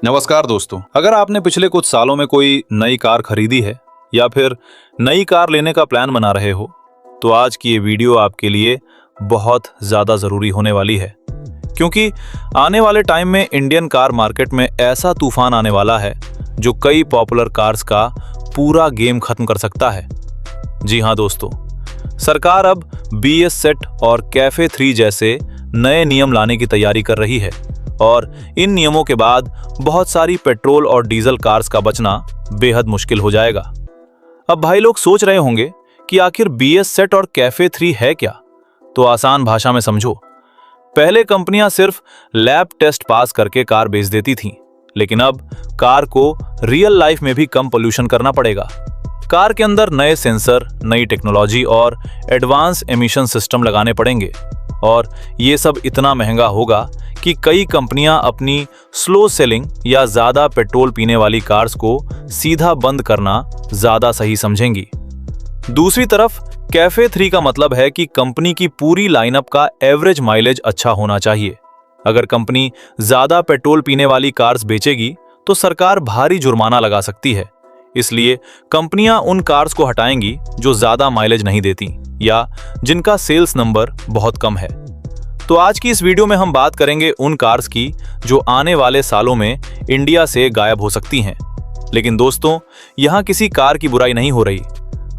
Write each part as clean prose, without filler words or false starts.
नमस्कार दोस्तों, अगर आपने पिछले कुछ सालों में कोई नई कार खरीदी है या फिर नई कार लेने का प्लान बना रहे हो, तो आज की ये वीडियो आपके लिए बहुत ज़्यादा ज़रूरी होने वाली है। क्योंकि आने वाले टाइम में इंडियन कार मार्केट में ऐसा तूफान आने वाला है जो कई पॉपुलर कार्स का पूरा गेम खत्म कर सकता है। जी हाँ दोस्तों, सरकार अब BS सेट और कैफे 3 जैसे नए नियम लाने की तैयारी कर रही है और इन नियमों के बाद बहुत सारी पेट्रोल और डीजल कार्स का बचना बेहद मुश्किल हो जाएगा। अब भाई लोग सोच रहे होंगे कि आखिर BS सेट और कैफे 3 है क्या? तो आसान भाषा में समझो। पहले कंपनियां सिर्फ लैब टेस्ट पास करके कार बेच देती थीं, लेकिन अब कार को रियल लाइफ में भी कम पोल्यूशन करना पड़ेगा। कार के अंदर नए सेंसर, नई टेक्नोलॉजी और एडवांस एमिशन सिस्टम लगाने पड़ेंगे और ये सब इतना महंगा होगा कि कई कंपनियां अपनी स्लो सेलिंग या ज़्यादा पेट्रोल पीने वाली कार्स को सीधा बंद करना ज़्यादा सही समझेंगी। दूसरी तरफ कैफे 3 का मतलब है कि कंपनी की पूरी लाइनअप का एवरेज माइलेज अच्छा होना चाहिए। अगर कंपनी ज़्यादा पेट्रोल पीने वाली कार्स बेचेगी तो सरकार भारी जुर्माना लगा सकती है। इसलिए कंपनियां उन कार्स को हटाएंगी जो ज़्यादा माइलेज नहीं देती या जिनका सेल्स नंबर बहुत कम है। तो आज की इस वीडियो में हम बात करेंगे उन कार्स की जो आने वाले सालों में इंडिया से गायब हो सकती हैं। लेकिन दोस्तों, यहाँ किसी कार की बुराई नहीं हो रही।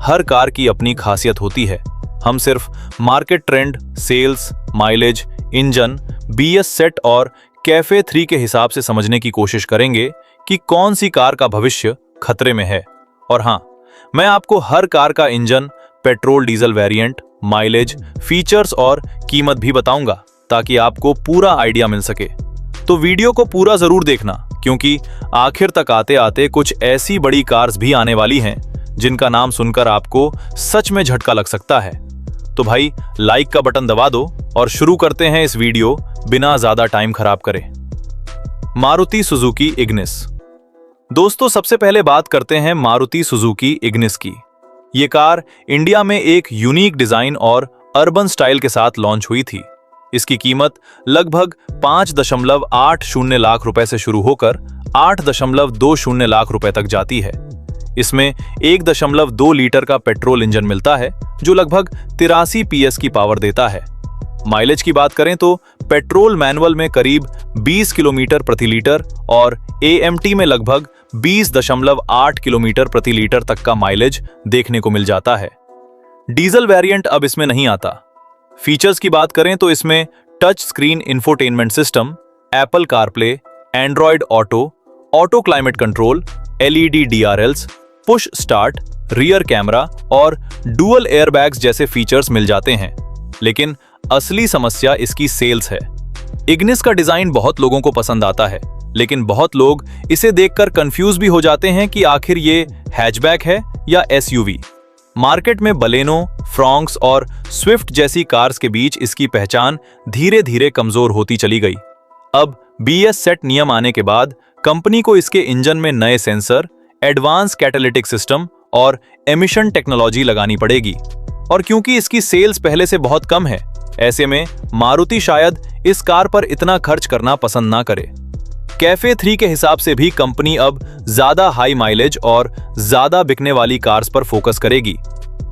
हर कार की अपनी खासियत होती है। हम सिर्फ market trend, sales, mileage, engine, BS set और कैफे 3 के हिसाब से समझने की कोशिश करेंगे कि कौन सी कार का भविष्य खतरे में है। और हाँ, मैं आपको हर कार का engine, petrol diesel variant, mileage, features और कीमत भी बताऊंगा ताकि आपको पूरा आइडिया मिल सके। तो वीडियो को पूरा जरूर देखना, क्योंकि आखिर तक आते आते कुछ ऐसी बड़ी कार्स भी आने वाली हैं जिनका नाम सुनकर आपको सच में झटका लग सकता है। तो भाई लाइक का बटन दबा दो और शुरू करते हैं इस वीडियो बिना ज्यादा टाइम खराब करे। Maruti Suzuki Ignis. दोस्तों, सबसे पहले बात करते हैं मारुति सुजुकी इग्निस की। ये कार इंडिया में एक यूनिक डिजाइन और अर्बन स्टाइल के साथ लॉन्च हुई थी। इसकी कीमत लगभग 5.80 लाख रुपए से शुरू होकर 8.20 लाख रुपए तक जाती है। इसमें 1.2 लीटर का पेट्रोल इंजन मिलता है जो लगभग 83 PS की पावर देता है। माइलेज की बात करें तो पेट्रोल मैनुअल में करीब 20 किलोमीटर प्रति लीटर और AMT में लगभग 20.8 किलोमीटर प्रति लीटर तक का माइलेज देखने को मिल जाता है। डीजल वेरिएंट अब इसमें नहीं आता। फीचर्स की बात करें तो इसमें touch screen infotainment system, Apple CarPlay, Android auto, auto climate control, LED DRLs, push start, rear camera और डुअल एयरबैग्स जैसे फीचर्स मिल जाते हैं। लेकिन असली समस्या इसकी सेल्स है। इग्निस का डिजाइन बहुत लोगों को पसंद आता है, लेकिन बहुत लोग इसे देखकर कंफ्यूज भी हो जाते हैं कि आखिर ये हैचबैक है या SUV। मार्केट में बलेनो, फ्रॉन्क्स और स्विफ्ट जैसी कार्स के बीच इसकी पहचान धीरे धीरे कमजोर होती चली गई। अब BS सेट नियम आने के बाद कंपनी को इसके इंजन में नए सेंसर, एडवांस कैटालिटिक सिस्टम और एमिशन टेक्नोलॉजी लगानी पड़ेगी। और क्योंकि इसकी सेल्स पहले से बहुत कम है, ऐसे में मारुति शायद इस कार पर इतना खर्च करना पसंद ना करे। कैफे 3 के हिसाब से भी कंपनी अब ज्यादा हाई माइलेज और ज्यादा बिकने वाली कार्स पर फोकस करेगी।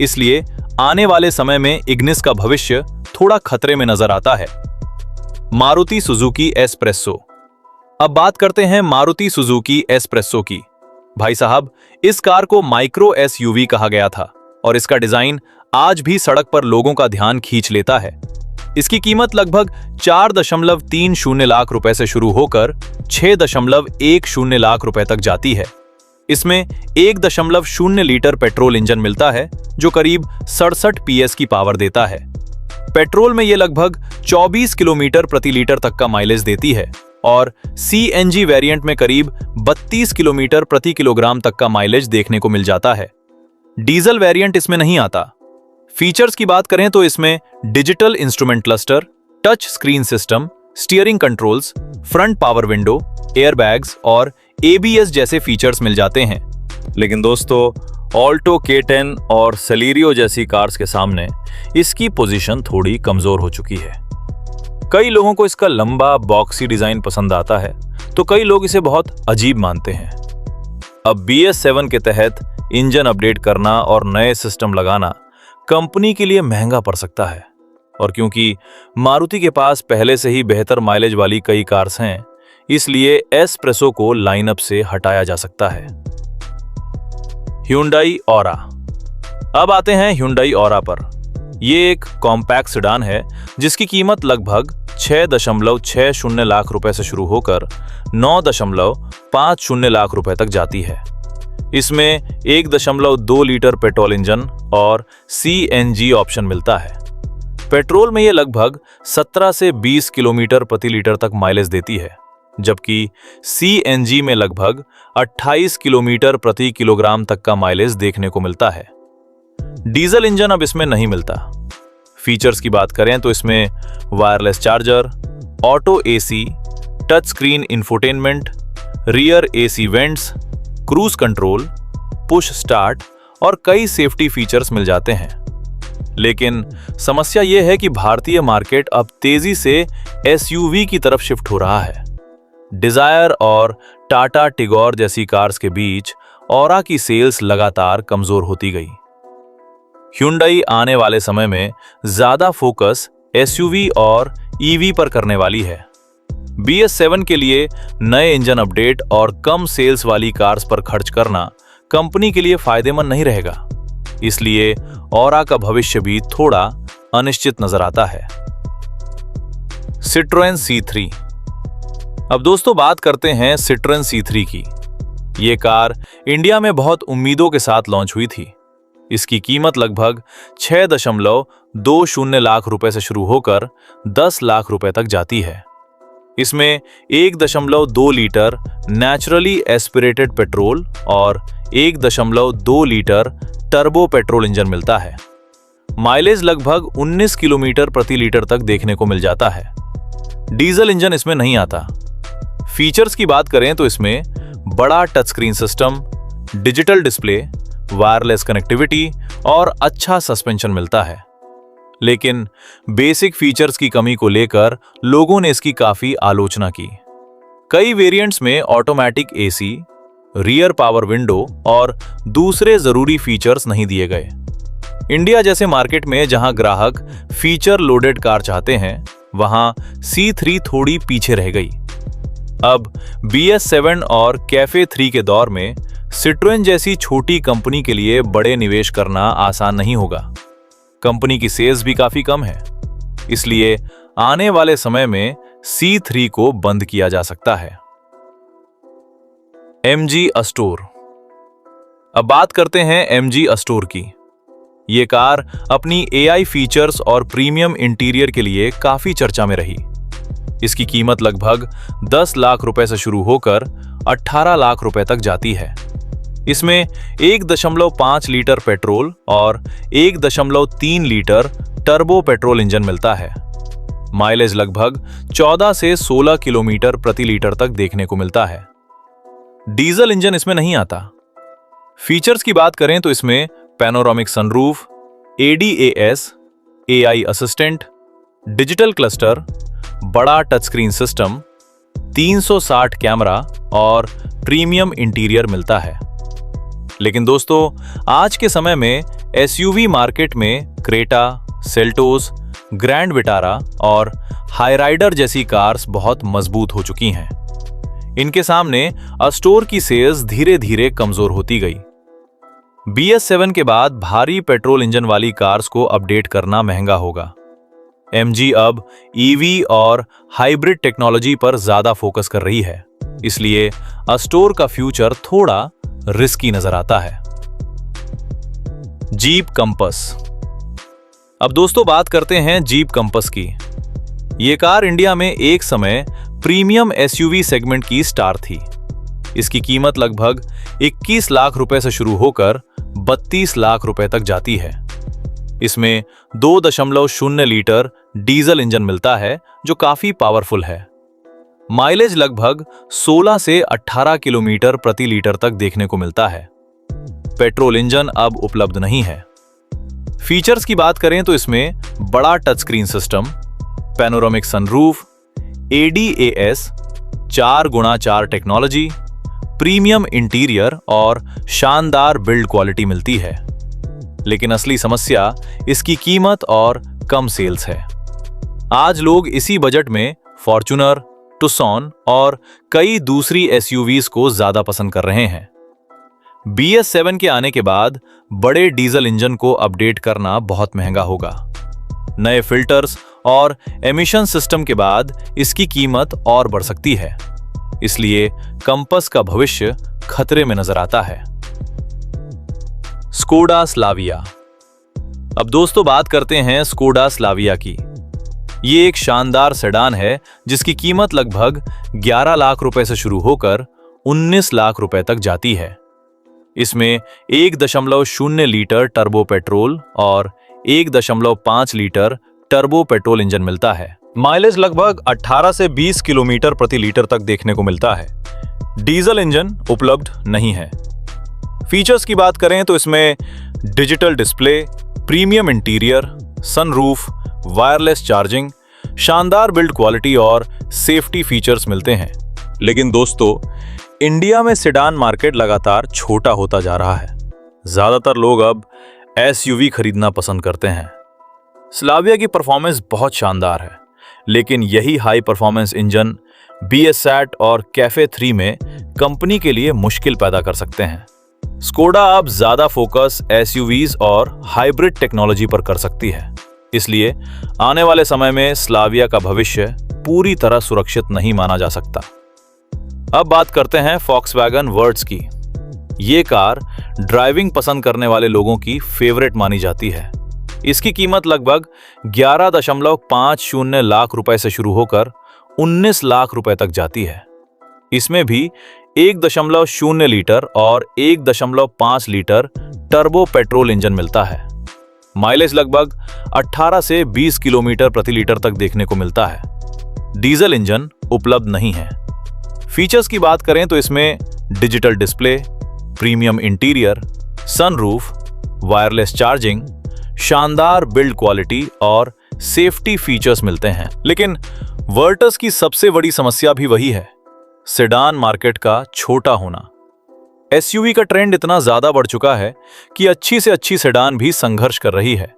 इसलिए आने वाले समय में इग्निस का भविष्य थोड़ा खतरे में नजर आता है। Maruti Suzuki espresso. अब बात करते हैं मारुति सुजुकी एस्प्रेसो की। भाई साहब, इस कार को माइक्रो SUV कहा गया था और इसका डिजाइन आज भी सड़क पर लोगों का ध्यान खींच लेता है। इसकी कीमत लगभग 4.30 लाख रुपए से शुरू होकर 6.10 लाख रुपए तक जाती है। इसमें 1.0 लीटर पेट्रोल इंजन मिलता है जो करीब 67 PS की पावर देता है। पेट्रोल में ये लगभग 24 किलोमीटर प्रति लीटर तक का माइलेज देती है और CNG वेरिएंट में करीब 32 किलोमीटर प्रति किलोग्राम तक का माइलेज देखने को मिल जाता है। डीजल वेरिएंट इसमें नहीं आता। फीचर्स की बात करें तो इसमें digital instrument cluster, touch screen system, steering controls, front power window, airbags और ABS जैसे फीचर्स मिल जाते हैं। लेकिन दोस्तों, ऑल्टो K10 और सेलेरियो जैसी कार्स के सामने इसकी पोजीशन थोड़ी कमजोर हो चुकी है। कई लोगों को इसका लंबा बॉक्सी डिजाइन पसंद आता है, तो कई लोग इसे बहुत अजीब मानते हैं। अब BS7 के तहत इंजन अपडेट करना और नए सिस्टम लगाना कंपनी के लिए महंगा पड़ सकता है, और क्योंकि मारुति के पास पहले से ही बेहतर माइलेज वाली कई कार्स हैं, इसलिए एस प्रेसो को लाइनअप से हटाया जा सकता है। Hyundai Aura। अब आते हैं Hyundai Aura पर। ये एक कॉम्पैक्ट सेडान है जिसकी कीमत लगभग 6.60 लाख रुपए से शुरू होकर 9.50 लाख रुपए तक जाती है। इसमें 1.2 लीटर पेट्रोल इंजन और CNG ऑप्शन मिलता है। पेट्रोल में ये लगभग 17 से 20 किलोमीटर प्रति लीटर तक माइलेज देती है, जबकि CNG में लगभग 28 किलोमीटर प्रति किलोग्राम तक का माइलेज देखने को मिलता है। डीजल इंजन अब इसमें नहीं मिलता। फीचर्स की बात करें तो इसमें wireless charger, auto AC, touch screen infotainment, rear AC vents, cruise control, push start और कई सेफ्टी फीचर्स मिल जाते हैं। लेकिन समस्या यह है कि भारतीय मार्केट अब तेजी से SUV की तरफ शिफ्ट हो रहा है। डिजायर और टाटा टिगोर जैसी कार्स के बीच ऑरा की सेल्स लगातार कमजोर होती गई। Hyundai आने वाले समय में ज्यादा फोकस SUV और EV पर करने वाली है। BS7 के लिए नए इंजन अपडेट और कम सेल्स वाली कार्स पर खर्च करना कंपनी के लिए फायदेमंद नहीं रहेगा, इसलिए ऑरा का भविष्य भी थोड़ा अनिश्चित नजर आता है। Citroen C3। अब दोस्तों बात करते हैं Citroen C3 की। ये कार इंडिया में बहुत उम्मीदों के साथ लॉन्च हुई थी। इसकी कीमत लगभग 6.20 लाख रुपए से शुरू होकर 10 लाख रुपए तक जाती है। इसमें 1.2 लीटर नेचुरली एस्पिरेटेड पेट्रोल और 1.2 लीटर टर्बो पेट्रोल इंजन मिलता है। माइलेज लगभग 19 किलोमीटर प्रति लीटर तक देखने को मिल जाता है। डीजल इंजन इसमें नहीं आता। फीचर्स की बात करें तो इसमें बड़ा touch screen system, digital display, wireless connectivity और अच्छा सस्पेंशन मिलता है। लेकिन बेसिक फीचर्स की कमी को लेकर लोगों ने इसकी काफी आलोचना की। कई वेरिएंट्स में automatic AC, rear power window और दूसरे जरूरी फीचर्स नहीं दिए गए। इंडिया जैसे मार्केट में जहां ग्राहक फीचर लोडेड कार चाहते हैं, वहां C3 थोड़ी पीछे रह गई। अब BS7 और कैफे 3 के दौर में Citroen जैसी छोटी कंपनी के लिए बड़े निवेश करना आसान नहीं होगा। कंपनी की सेल्स भी काफी कम है, इसलिए आने वाले समय में C3 को बंद किया जा सकता है। MG store. अब बात करते हैं MG अस्टोर की। ये कार अपनी AI फीचर्स और प्रीमियम इंटीरियर के लिए काफी चर्चा में रही। इसकी कीमत लगभग 10 लाख रुपए से शुरू होकर 18 लाख रुपए तक जाती है। इसमें 1.5 लीटर पेट्रोल और 1.3 लीटर टर्बो पेट्रोल इंजन मिलता है। माइलेज लगभग 14 से 16 किलोमीटर प्रति लीटर तक देखने को मिलता है। डीजल इंजन इसमें नहीं आता। फीचर्स की बात करें तो इसमें panoramic sunroof, ADAS, AI assistant, digital cluster, बड़ा टच स्क्रीन सिस्टम, 360 कैमरा और प्रीमियम इंटीरियर मिलता है। लेकिन दोस्तों, आज के समय में SUV मार्केट में क्रेटा, सेल्टोस, ग्रैंड विटारा और हाईराइडर जैसी कार्स बहुत मजबूत हो चुकी हैं। इनके सामने अस्टोर की सेल्स धीरे धीरे कमजोर होती गई। BS7 के बाद भारी पेट्रोल इंजन वाली कार्स को अपडेट करना महंगा होगा। MG अब EV और हाइब्रिड टेक्नोलॉजी पर ज्यादा फोकस कर रही है, इसलिए अस्टोर का फ्यूचर थोड़ा रिस्की नजर आता है। Jeep compass. अब दोस्तों बात करते हैं जीप कंपस की। यह कार इंडिया में एक समय प्रीमियम SUV सेगमेंट की स्टार थी। इसकी कीमत लगभग 21 लाख रुपए से शुरू होकर 32 लाख रुपए तक जाती है। इसमें 2.0 लीटर डीजल इंजन मिलता है जो काफी पावरफुल है। माइलेज लगभग 16 से 18 किलोमीटर प्रति लीटर तक देखने को मिलता है। पेट्रोल इंजन अब उपलब्ध नहीं है। फीचर्स की बात करें तो इसमें बड़ा touch screen system, panoramic sunroof, ADAS, 4x4 technology, premium interior और शानदार बिल्ड क्वालिटी मिलती है। लेकिन असली समस्या इसकी कीमत और कम सेल्स है। आज लोग इसी बजट में फॉर्च्यूनर, टुक्सन और कई दूसरी एसयूवीज को ज्यादा पसंद कर रहे हैं। BS7 के आने के बाद बड़े डीजल इंजन को अपडेट करना बहुत महंगा होगा। नए फिल्टर्स और एमिशन सिस्टम के बाद इसकी कीमत और बढ़ सकती है। इसलिए कंपस का भविष्य खतरे में नजर आता है। Skoda Slavia. अब दोस्तों बात करते हैं स्कोडा स्लाविया की। ये एक शानदार सेडान है जिसकी कीमत लगभग 11 लाख रुपए से शुरू होकर 19 लाख रुपए तक जाती है। इसमें 1.0 लीटर टर्बो पेट्रोल और 1.5 लीटर टर्बो पेट्रोल इंजन मिलता है। माइलेज लगभग 18 से 20 किलोमीटर प्रति लीटर तक देखने को मिलता है। डीजल इंजन उपलब्ध नहीं है। फीचर्स की बात करें तो इसमें digital display, premium interior, sunroof, wireless charging, शानदार बिल्ड क्वालिटी और सेफ्टी फीचर्स मिलते हैं। लेकिन दोस्तों, इंडिया में सेडान मार्केट लगातार छोटा होता जा रहा है। ज्यादातर लोग अब एसयूवी खरीदना पसंद करते हैं। स्लाविया की परफॉर्मेंस बहुत शानदार है, लेकिन यही हाई परफॉर्मेंस इंजन BS8 और कैफे 3 में कंपनी के लिए मुश्किल पैदा कर सकते हैं। स्कोडा अब ज्यादा फोकस एसयूवीज और हाइब्रिड टेक्नोलॉजी पर कर सकती है। इसलिए आने वाले समय में स्लाविया का भविष्य पूरी तरह सुरक्षित नहीं माना जा सकता। अब बात करते हैं फॉक्सवैगन वर्ट्स की। ये कार ड्राइविंग पसंद करने वाले लोगों की फेवरेट मानी जाती है। इसकी कीमत लगभग 11.50 लाख रुपए से शुरू होकर 19 लाख रुपए तक जाती है। इसमें भी 1.0 लीटर और 1.5 लीटर टर्बो पेट्रोल इंजन मिलता है। माइलेज लगभग 18 से 20 किलोमीटर प्रति लीटर तक देखने को मिलता है। डीजल इंजन उपलब्ध नहीं है। फीचर्स की बात करें तो इसमें digital display, premium interior, sunroof, wireless charging, शानदार बिल्ड क्वालिटी और सेफ्टी फीचर्स मिलते हैं। लेकिन वर्टस की सबसे बड़ी समस्या भी वही है, सेडान मार्केट का छोटा होना। एसयूवी का ट्रेंड इतना ज्यादा बढ़ चुका है कि अच्छी से अच्छी सेडान भी संघर्ष कर रही है।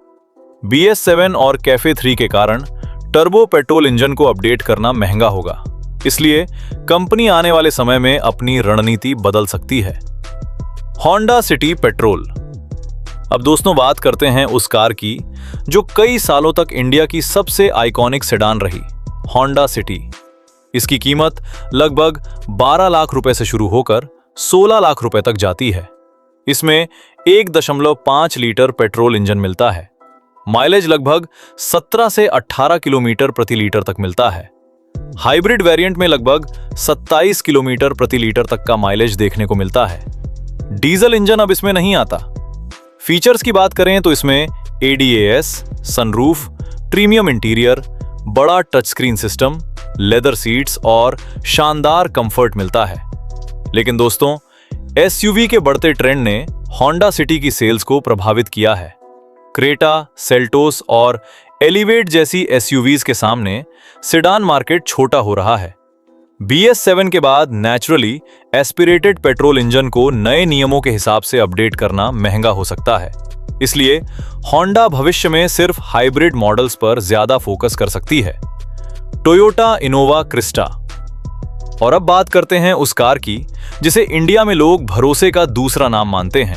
BS7 और कैफे 3 के कारण टर्बो पेट्रोल इंजन को अपडेट करना महंगा होगा। इसलिए कंपनी आने वाले समय में अपनी रणनीति बदल सकती है। Honda city petrol. अब दोस्तों बात करते हैं उस कार की जो कई सालों तक इंडिया की सबसे आइकॉनिक सेडान रही, होंडा सिटी। इसकी कीमत लगभग 12 लाख रुपए से शुरू होकर 16 लाख रुपए तक जाती है। इसमें 1.5 लीटर पेट्रोल इंजन मिलता है। माइलेज लगभग 17 से 18 किलोमीटर प्रति लीटर तक मिलता है। हाइब्रिड वेरिएंट में लगभग 27 किलोमीटर प्रति लीटर तक का माइलेज देखने को मिलता है। डीजल इंजन अब इसमें नहीं आता। फीचर्स की बात करें तो इसमें ADAS, सनरूफ, प्रीमियम इंटीरियर, बड़ा touch screen system, leather seats और शानदार कंफर्ट मिलता है। लेकिन दोस्तों, एसयूवी के बढ़ते ट्रेंड ने होंडा सिटी की सेल्स को प्रभावित किया है। क्रेटा, सेल्टोस और एलिवेट जैसी एसयूवीज के सामने सेडान मार्केट छोटा हो रहा है। BS7 के बाद नेचुरली एस्पिरेटेड पेट्रोल इंजन को नए नियमों के हिसाब से अपडेट करना महंगा हो सकता है। इसलिए होंडा भविष्य में सिर्फ हाइब्रिड मॉडल्स पर ज्यादा फोकस कर सकती है। Toyota Innova Crysta. और अब बात करते हैं उस कार की जिसे इंडिया में लोग भरोसे का दूसरा नाम मानते हैं,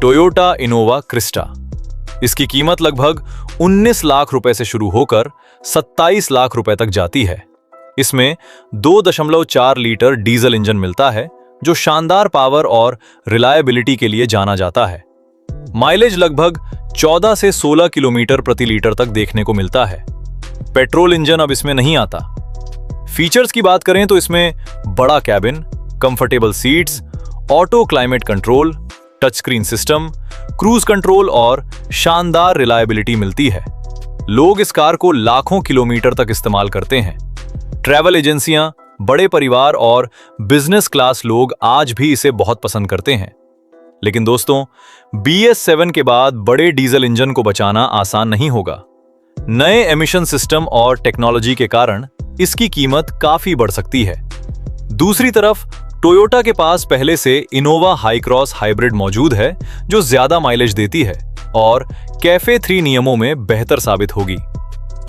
टोयोटा इनोवा क्रिस्टा। इसकी कीमत लगभग 19 लाख रुपए से शुरू होकर 27 लाख रुपए तक जाती है। इसमें 2.4 लीटर डीजल इंजन मिलता है जो शानदार पावर और रिलायबिलिटी के लिए जाना जाता है। माइलेज लगभग 14 से 16 किलोमीटर प्रति लीटर तक देखने को मिलता है। पेट्रोल इंजन अब इसमें नहीं आता। फीचर्स की बात करें तो इसमें बड़ा cabin, comfortable seats, auto climate control, touch screen system, cruise control और शानदार रिलायबिलिटी मिलती है। लोग इस कार को लाखों किलोमीटर तक इस्तेमाल करते हैं। ट्रैवल एजेंसियां, बड़े परिवार और बिजनेस क्लास लोग आज भी इसे बहुत पसंद करते हैं। लेकिन दोस्तों, BS7 के बाद बड़े डीजल इंजन को बचाना आसान नहीं होगा। नए एमिशन सिस्टम और टेक्नोलॉजी के कारण इसकी कीमत काफी बढ़ सकती है। दूसरी तरफ टोयोटा के पास पहले से इनोवा हाई क्रॉस हाइब्रिड मौजूद है जो ज्यादा माइलेज देती है और कैफे 3 नियमों में बेहतर साबित होगी।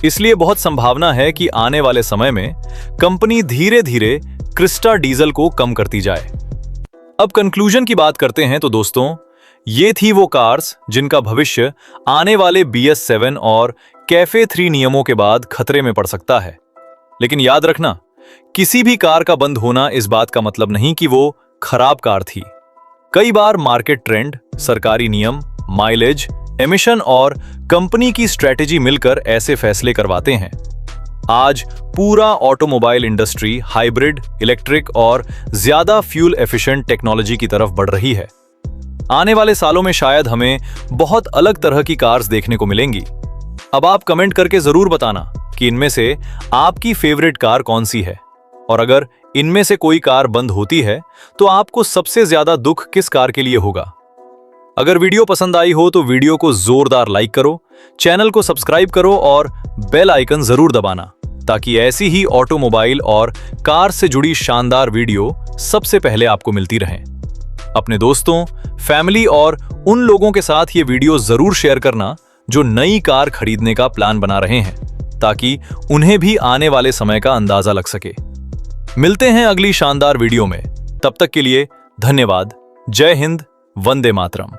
इसलिए बहुत संभावना है कि आने वाले समय में कंपनी धीरे धीरे क्रिस्टा डीजल को कम करती जाए। अब कंक्लूजन की बात करते हैं तो दोस्तों, ये थी वो कार्स जिनका भविष्य आने वाले BS7 और कैफे 3 नियमों के बाद खतरे में पड़ सकता है। लेकिन याद रखना, किसी भी कार का बंद होना इस बात का मतलब नहीं कि वो खराब कार थी। कई बार मार्केट ट्रेंड, सरकारी नियम, माइलेज, एमिशन और कंपनी की स्ट्रेटेजी मिलकर ऐसे फैसले करवाते हैं। आज पूरा ऑटोमोबाइल इंडस्ट्री हाइब्रिड, इलेक्ट्रिक और ज्यादा फ्यूल एफिशिएंट टेक्नोलॉजी की तरफ बढ़ रही है। आने वाले सालों में शायद हमें बहुत अलग तरह की कार्स देखने को मिलेंगी। अब आप कमेंट करके जरूर बताना कि इनमें से आपकी फेवरेट कार कौन सी है, और अगर इनमें से कोई कार बंद होती है तो आपको सबसे ज्यादा दुख किस कार के लिए होगा। अगर वीडियो पसंद आई हो तो वीडियो को जोरदार लाइक करो, चैनल को सब्सक्राइब करो और बेल आइकन जरूर दबाना, ताकि ऐसी ही ऑटोमोबाइल और कार से जुड़ी शानदार वीडियो सबसे पहले आपको मिलती रहें। अपने दोस्तों, फैमिली और उन लोगों के साथ ये वीडियो जरूर शेयर करना जो नई कार खरीदने का प्लान बना रहे हैं, ताकि उन्हें भी आने वाले समय का अंदाजा लग सके। मिलते हैं अगली शानदार वीडियो में। तब तक के लिए धन्यवाद। जय हिंद, वंदे मातरम।